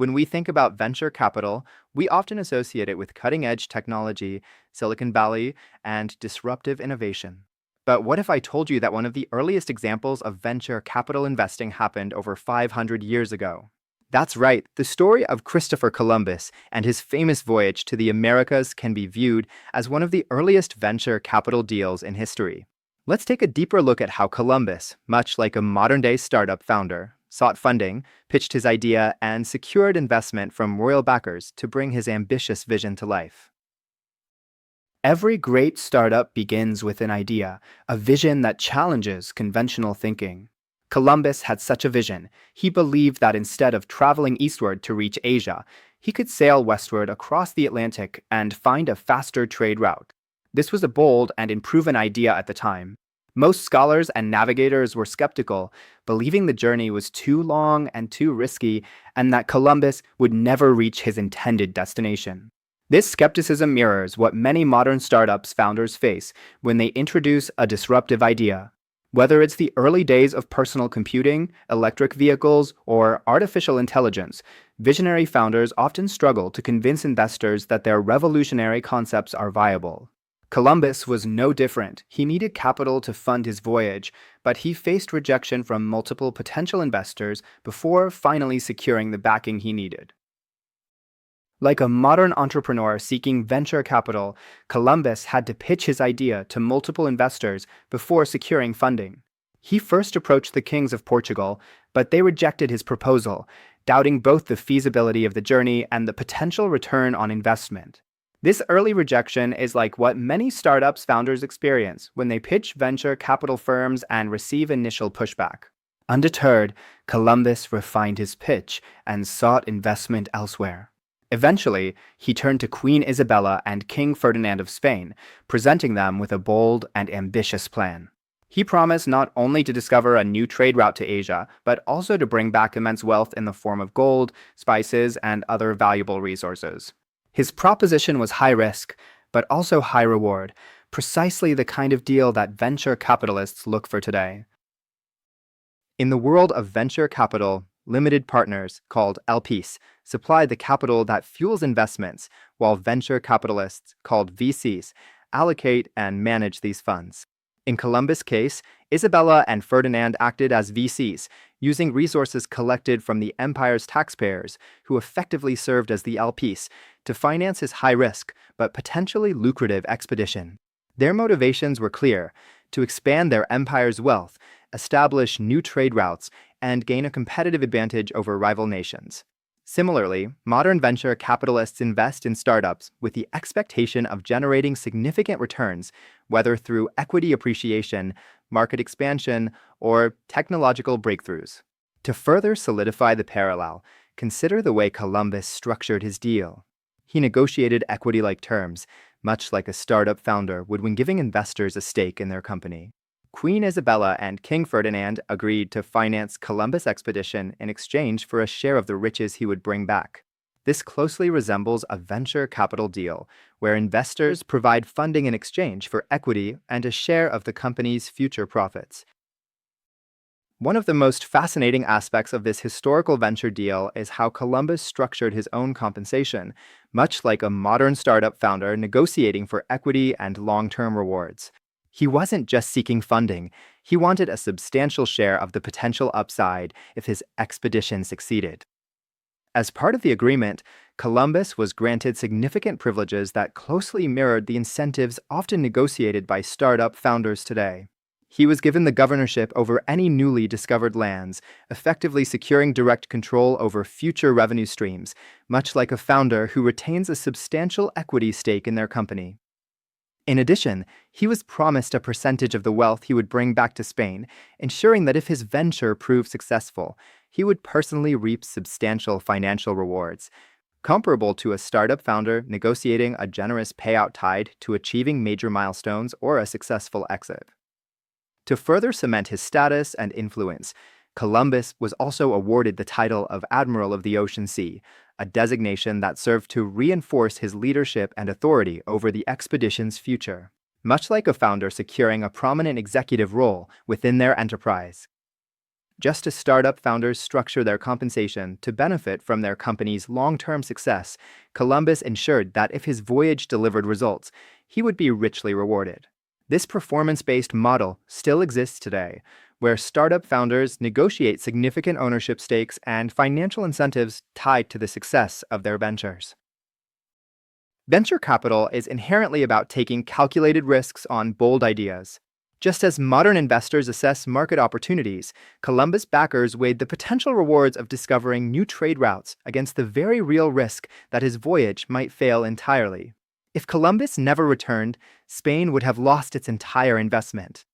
When we think about venture capital, we often associate it with cutting-edge technology, Silicon Valley, and disruptive innovation. But what if I told you that one of the earliest examples of venture capital investing happened over 500 years ago? That's right, the story of Christopher Columbus and his famous voyage to the Americas can be viewed as one of the earliest venture capital deals in history. Let's take a deeper look at how Columbus, much like a modern-day startup founder, sought funding, pitched his idea, and secured investment from royal backers to bring his ambitious vision to life. Every great startup begins with an idea, a vision that challenges conventional thinking. Columbus had such a vision. He believed that instead of traveling eastward to reach Asia, he could sail westward across the Atlantic and find a faster trade route. This was a bold and unproven idea at the time. Most scholars and navigators were skeptical, believing the journey was too long and too risky, and that Columbus would never reach his intended destination. This skepticism mirrors what many modern startups founders face when they introduce a disruptive idea. Whether it's the early days of personal computing, electric vehicles, or artificial intelligence, visionary founders often struggle to convince investors that their revolutionary concepts are viable. Columbus was no different. He needed capital to fund his voyage, but he faced rejection from multiple potential investors before finally securing the backing he needed. Like a modern entrepreneur seeking venture capital, Columbus had to pitch his idea to multiple investors before securing funding. He first approached the kings of Portugal, but they rejected his proposal, doubting both the feasibility of the journey and the potential return on investment. This early rejection is like what many startups founders experience when they pitch venture capital firms and receive initial pushback. Undeterred, Columbus refined his pitch and sought investment elsewhere. Eventually, he turned to Queen Isabella and King Ferdinand of Spain, presenting them with a bold and ambitious plan. He promised not only to discover a new trade route to Asia, but also to bring back immense wealth in the form of gold, spices, and other valuable resources. His proposition was high risk, but also high reward, precisely the kind of deal that venture capitalists look for today. In the world of venture capital, limited partners, called LPs, supply the capital that fuels investments, while venture capitalists, called VCs, allocate and manage these funds. In Columbus' case, Isabella and Ferdinand acted as VCs, using resources collected from the empire's taxpayers, who effectively served as the LPs, to finance his high-risk but potentially lucrative expedition. Their motivations were clear: to expand their empire's wealth, establish new trade routes, and gain a competitive advantage over rival nations. Similarly, modern venture capitalists invest in startups with the expectation of generating significant returns, whether through equity appreciation, market expansion, or technological breakthroughs. To further solidify the parallel, consider the way Columbus structured his deal. He negotiated equity-like terms, much like a startup founder would when giving investors a stake in their company. Queen Isabella and King Ferdinand agreed to finance Columbus' expedition in exchange for a share of the riches he would bring back. This closely resembles a venture capital deal, where investors provide funding in exchange for equity and a share of the company's future profits. One of the most fascinating aspects of this historical venture deal is how Columbus structured his own compensation, much like a modern startup founder negotiating for equity and long-term rewards. He wasn't just seeking funding, he wanted a substantial share of the potential upside if his expedition succeeded. As part of the agreement, Columbus was granted significant privileges that closely mirrored the incentives often negotiated by startup founders today. He was given the governorship over any newly discovered lands, effectively securing direct control over future revenue streams, much like a founder who retains a substantial equity stake in their company. In addition, he was promised a percentage of the wealth he would bring back to Spain, ensuring that if his venture proved successful, he would personally reap substantial financial rewards, comparable to a startup founder negotiating a generous payout tied to achieving major milestones or a successful exit. To further cement his status and influence, Columbus was also awarded the title of Admiral of the Ocean Sea, a designation that served to reinforce his leadership and authority over the expedition's future, much like a founder securing a prominent executive role within their enterprise. Just as startup founders structure their compensation to benefit from their company's long-term success, Columbus ensured that if his voyage delivered results, he would be richly rewarded. This performance-based model still exists today, where startup founders negotiate significant ownership stakes and financial incentives tied to the success of their ventures. Venture capital is inherently about taking calculated risks on bold ideas. Just as modern investors assess market opportunities, Columbus backers weighed the potential rewards of discovering new trade routes against the very real risk that his voyage might fail entirely. If Columbus never returned, Spain would have lost its entire investment.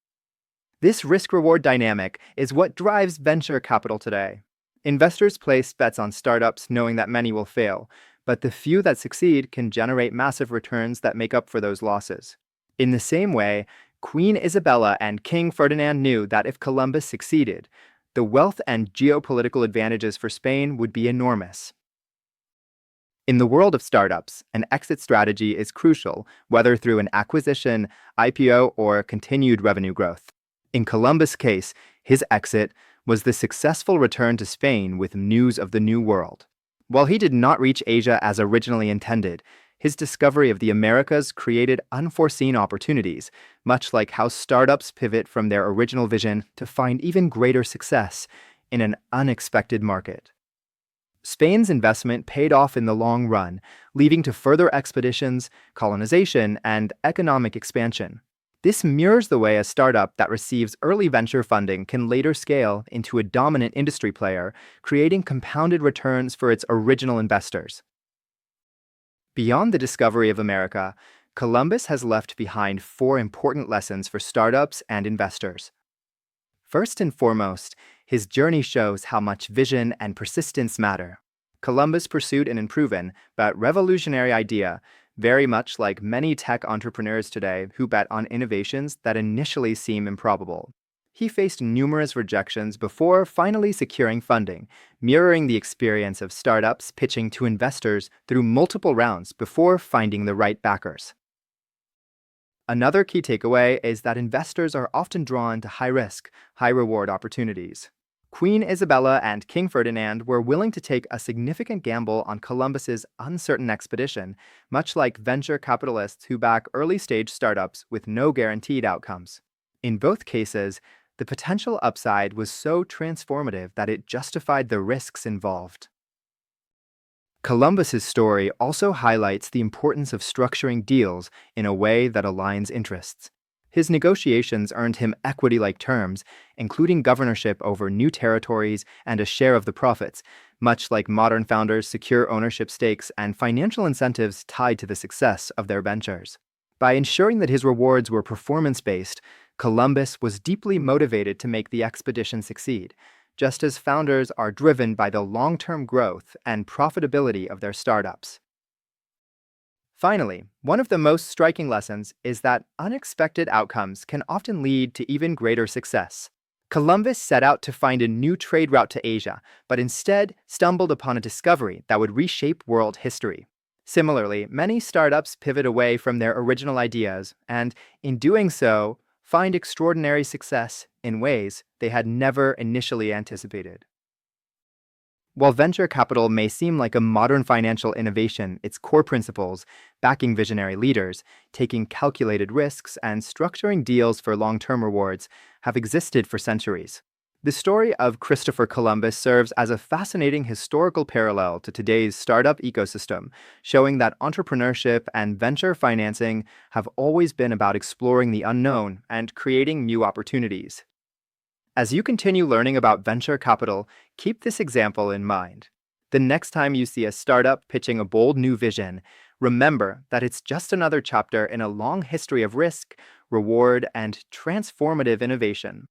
This risk-reward dynamic is what drives venture capital today. Investors place bets on startups knowing that many will fail, but the few that succeed can generate massive returns that make up for those losses. In the same way, Queen Isabella and King Ferdinand knew that if Columbus succeeded, the wealth and geopolitical advantages for Spain would be enormous. In the world of startups, an exit strategy is crucial, whether through an acquisition, IPO, or continued revenue growth. In Columbus' case, his exit was the successful return to Spain with news of the New World. While he did not reach Asia as originally intended, his discovery of the Americas created unforeseen opportunities, much like how startups pivot from their original vision to find even greater success in an unexpected market. Spain's investment paid off in the long run, leading to further expeditions, colonization, and economic expansion. This mirrors the way a startup that receives early venture funding can later scale into a dominant industry player, creating compounded returns for its original investors. Beyond the discovery of America, Columbus has left behind 4 important lessons for startups and investors. First and foremost, his journey shows how much vision and persistence matter. Columbus pursued an unproven but revolutionary idea, very much like many tech entrepreneurs today who bet on innovations that initially seem improbable. He faced numerous rejections before finally securing funding, mirroring the experience of startups pitching to investors through multiple rounds before finding the right backers. Another key takeaway is that investors are often drawn to high-risk, high-reward opportunities. Queen Isabella and King Ferdinand were willing to take a significant gamble on Columbus's uncertain expedition, much like venture capitalists who back early-stage startups with no guaranteed outcomes. In both cases, the potential upside was so transformative that it justified the risks involved. Columbus's story also highlights the importance of structuring deals in a way that aligns interests. His negotiations earned him equity-like terms, including governorship over new territories and a share of the profits, much like modern founders secure ownership stakes and financial incentives tied to the success of their ventures. By ensuring that his rewards were performance-based, Columbus was deeply motivated to make the expedition succeed, just as founders are driven by the long-term growth and profitability of their startups. Finally, one of the most striking lessons is that unexpected outcomes can often lead to even greater success. Columbus set out to find a new trade route to Asia, but instead stumbled upon a discovery that would reshape world history. Similarly, many startups pivot away from their original ideas and, in doing so, find extraordinary success in ways they had never initially anticipated. While venture capital may seem like a modern financial innovation, its core principles, backing visionary leaders, taking calculated risks, and structuring deals for long-term rewards, have existed for centuries. The story of Christopher Columbus serves as a fascinating historical parallel to today's startup ecosystem, showing that entrepreneurship and venture financing have always been about exploring the unknown and creating new opportunities. As you continue learning about venture capital, keep this example in mind. The next time you see a startup pitching a bold new vision, remember that it's just another chapter in a long history of risk, reward, and transformative innovation.